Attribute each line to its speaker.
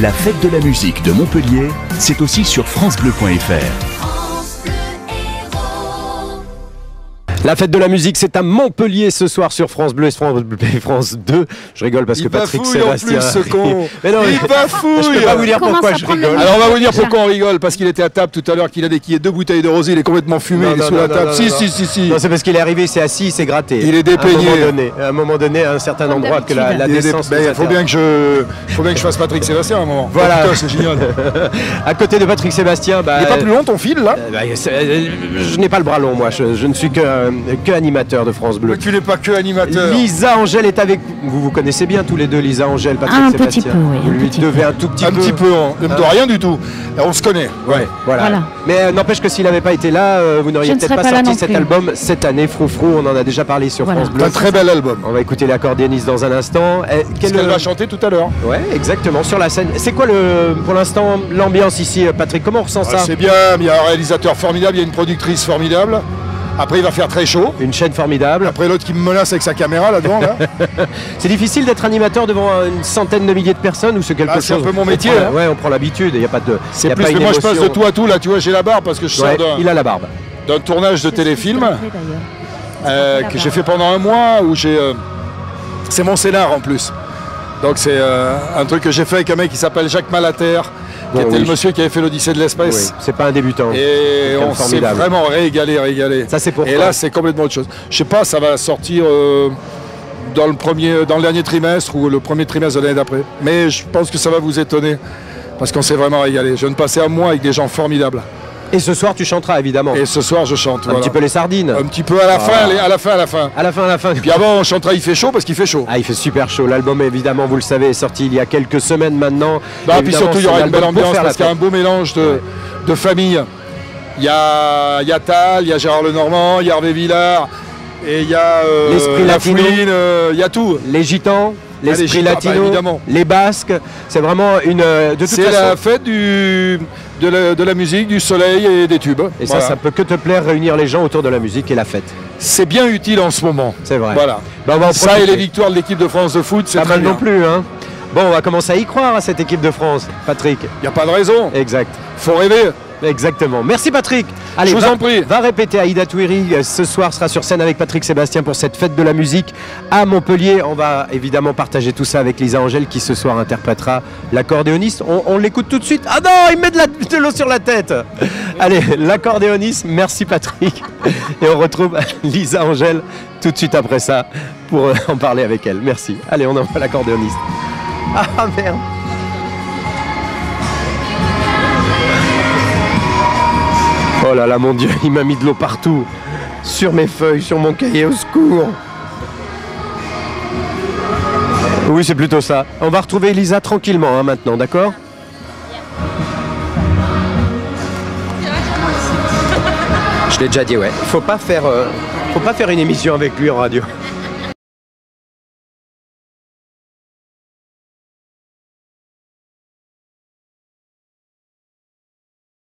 Speaker 1: La fête de la musique de Montpellier, c'est aussi sur francebleu.fr.
Speaker 2: La fête de la musique, c'est à Montpellier ce soir sur France Bleu et France 2. Je rigole parce que Patrick Sébastien...
Speaker 3: ce con.
Speaker 2: Mais non,
Speaker 3: il bafouille.
Speaker 2: Je peux pas vous dire pourquoi je rigole.
Speaker 3: Alors on va vous dire pourquoi on rigole. Parce qu'il était à table tout à l'heure, qu'il a déquillé 2 bouteilles de rosé, il est complètement fumé, il est sous la table. Si.
Speaker 2: Non, c'est parce qu'il est arrivé, il s'est assis, il s'est gratté.
Speaker 3: Il est dépeigné.
Speaker 2: À un moment donné, à un certain endroit que la décence...
Speaker 3: Il faut bien que je fasse Patrick Sébastien à un moment.
Speaker 2: Voilà.
Speaker 3: C'est génial.
Speaker 2: À côté de Patrick Sébastien...
Speaker 3: Il n'est pas plus long ton fil là?
Speaker 2: Je n'ai pas le bras long, moi. Je ne suis que animateur de France Bleu.
Speaker 3: Mais tu n'es pas que animateur.
Speaker 2: Lisa Angèle est avec vous. Vous connaissez bien tous les deux, Lisa Angèle, Patrick Sébastien.
Speaker 4: Petit peu, oui.
Speaker 2: Vous lui devez un tout petit peu.
Speaker 3: Un petit peu, de rien du tout. On se connaît.
Speaker 2: Ouais, voilà. Mais n'empêche que s'il n'avait pas été là, vous n'auriez peut-être pas sorti cet album cette année. Froufrou, on en a déjà parlé sur France Bleu.
Speaker 3: Un très bel album.
Speaker 2: On va écouter l'accordéoniste dans un instant.
Speaker 3: Qu'elle va chanter tout à l'heure.
Speaker 2: Ouais, exactement, sur la scène. C'est quoi pour l'instant l'ambiance ici, Patrick? Comment on ressent ça?
Speaker 3: C'est bien, il y a un réalisateur formidable, il y a une productrice formidable. Après, il va faire très chaud.
Speaker 2: Une chaîne formidable.
Speaker 3: Après, l'autre qui me menace avec sa caméra là devant. Là.
Speaker 2: C'est difficile d'être animateur devant une centaine de milliers de personnes ou c'est quelque chose?
Speaker 3: C'est un peu mon métier.
Speaker 2: Ouais, on prend l'habitude. Il n'y a pas de.
Speaker 3: C'est plus. Mais moi, je passe de tout à tout là. Tu vois, j'ai la barbe parce que je sors
Speaker 2: il a la barbe.
Speaker 3: D'un tournage de téléfilm que j'ai fait pendant un mois où c'est mon scénar en plus. Donc c'est un truc que j'ai fait avec un mec qui s'appelle Jacques Malater. Qui était le monsieur qui avait fait l'Odyssée de l'espace.
Speaker 2: Oui, c'est pas un débutant.
Speaker 3: Et on s'est vraiment régalé.
Speaker 2: Ça, c'est pourquoi.
Speaker 3: Et là, c'est complètement autre chose. Je sais pas, ça va sortir dans le dernier trimestre ou le premier trimestre de l'année d'après. Mais je pense que ça va vous étonner parce qu'on s'est vraiment régalé. Je viens de passer un mois avec des gens formidables.
Speaker 2: Et ce soir, tu chanteras évidemment.
Speaker 3: Et ce soir, je chante.
Speaker 2: Un petit peu les sardines.
Speaker 3: Un petit peu à la fin, à la fin. Puis avant, on chantera Il fait chaud parce qu'il fait chaud.
Speaker 2: Ah, il fait super chaud. L'album, évidemment, vous le savez, est sorti il y a quelques semaines maintenant.
Speaker 3: Puis surtout, il y aura une belle ambiance parce qu'il y a un beau mélange de familles. Il y a Tal, il y a Gérard Lenormand, il y a Hervé Villard, et il y a La Fouine, il y a tout.
Speaker 2: Les Gitans. L'esprit latino, évidemment. Les Basques, c'est vraiment une...
Speaker 3: C'est la fête de la musique, du soleil et des tubes.
Speaker 2: Et voilà. Ça peut que te plaire, réunir les gens autour de la musique et la fête.
Speaker 3: C'est bien utile en ce moment.
Speaker 2: C'est vrai.
Speaker 3: Voilà. Ça et les victoires de l'équipe de France de foot, c'est
Speaker 2: pas mal non plus. Hein. Bon, on va commencer à y croire à cette équipe de France, Patrick.
Speaker 3: Il n'y a pas de raison.
Speaker 2: Exact.
Speaker 3: Faut rêver.
Speaker 2: Exactement. Merci Patrick. Allez,
Speaker 3: je vous en prie.
Speaker 2: Va répéter Aïda Touiri. Ce soir sera sur scène avec Patrick Sébastien pour cette fête de la musique à Montpellier. On va évidemment partager tout ça avec Lisa Angèle qui ce soir interprétera l'accordéoniste. On l'écoute tout de suite. Ah non, il met de l'eau sur la tête. Allez, l'accordéoniste. Merci Patrick. Et on retrouve Lisa Angèle tout de suite après ça pour en parler avec elle. Merci. Allez, on envoie l'accordéoniste. Ah merde. Oh là là, mon Dieu, il m'a mis de l'eau partout. Sur mes feuilles, sur mon cahier, au secours. Oui, c'est plutôt ça. On va retrouver Elisa tranquillement maintenant, d'accord? Je l'ai déjà dit, ouais. Faut pas faire une émission avec lui en radio.